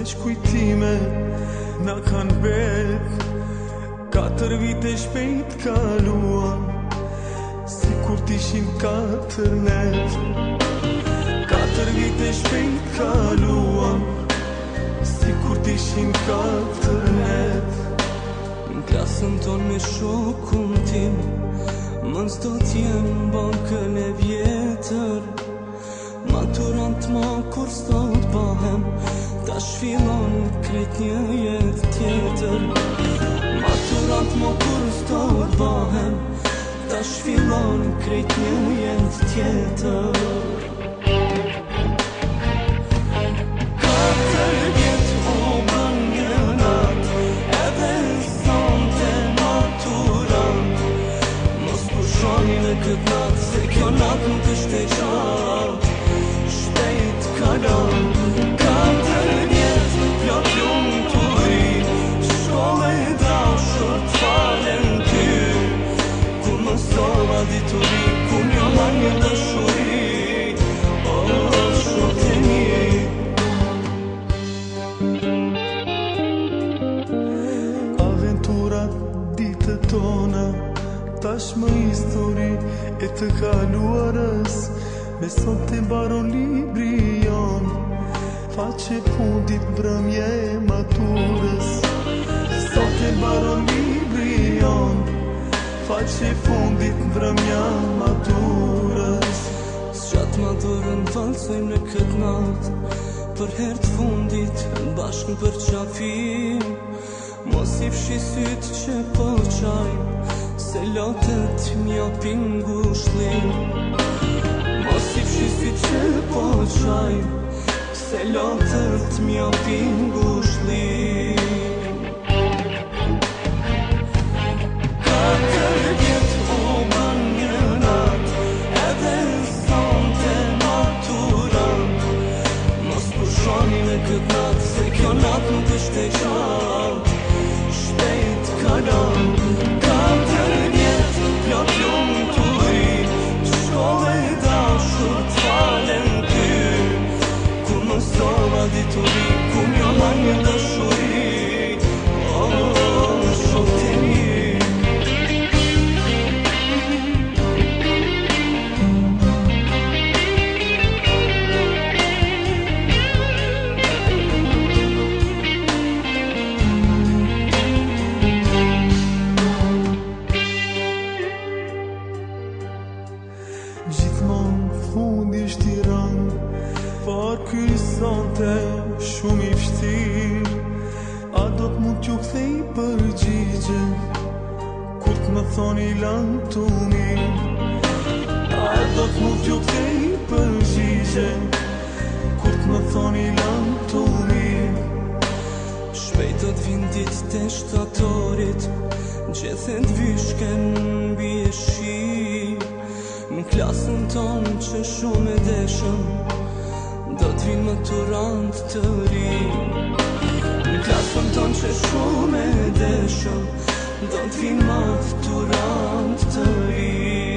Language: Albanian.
Veç kujtime na kanë bet 4 vite shpejt kaluan si kur t'ishin 4 net 4 vite shpejt kaluan si kur t'ishin 4 net. Në klasën ton me shokun tim mën s'do t'jem bankën e vjetër. Maturant ma kur s'do t'bahem tash fillon krejt një jet tjetër. Maturant ma kur s'do t'bahem tash fillon krejt një jet tjetër. 4 vjet u bën një nat edhe sonte maturant. Mos pushoni në këtë nat se kjo nat nuk është e gjatë. Shpejt kalon 4 vjet plot lumturi, shkollë e dashur t'falen ty. Ku mësova dituri, ku një marrë një dashuri, o shokët e mi. Aventurat ditët tona tashmë histori e të kaluarës. Me sot të mbaron libri jon faqe fundit mbrëmje e maturës. Sot të mbaron libri jon faqe fundit mbrëmja maturës. S'gjatë madurën valsojmë në këtë nat për herë t'fundit bashkë për qafim. Mos i fshi sytë që po qaj se lotët m'japin ngushëllim. Mos i fshi sytë që po qaj se lotët m'japin ngushëllim. 4 vjet u bën një nat edhe sonte maturant. Mos pushoni në këtë nat se kjo nat nuk është e gjatë. Shpejt kalon 4 vjet plot lumturi, shkollë e dashur t'falen ty. Ku mësova dituri, ku m'jo marrë një dashuri, o shokët e mi. Gjithmon fundi është i rënd, por ky sonte shumë i vështirë. A do t'mu t'ju kthej përgjigje kur t'më thoni lan t'u mirë? A do t'mu t'ju kthej përgjigje kur t'më thoni lan t'u mirë? Shpejt do t'vin ditë të shtatorit, gjethen t'vyshken mbi e shi. Në klasën tonë që shumë e deshëm do t'vin maturant të ri. Në klasën tonë që shumë e deshëm do t'vin maturant të ri.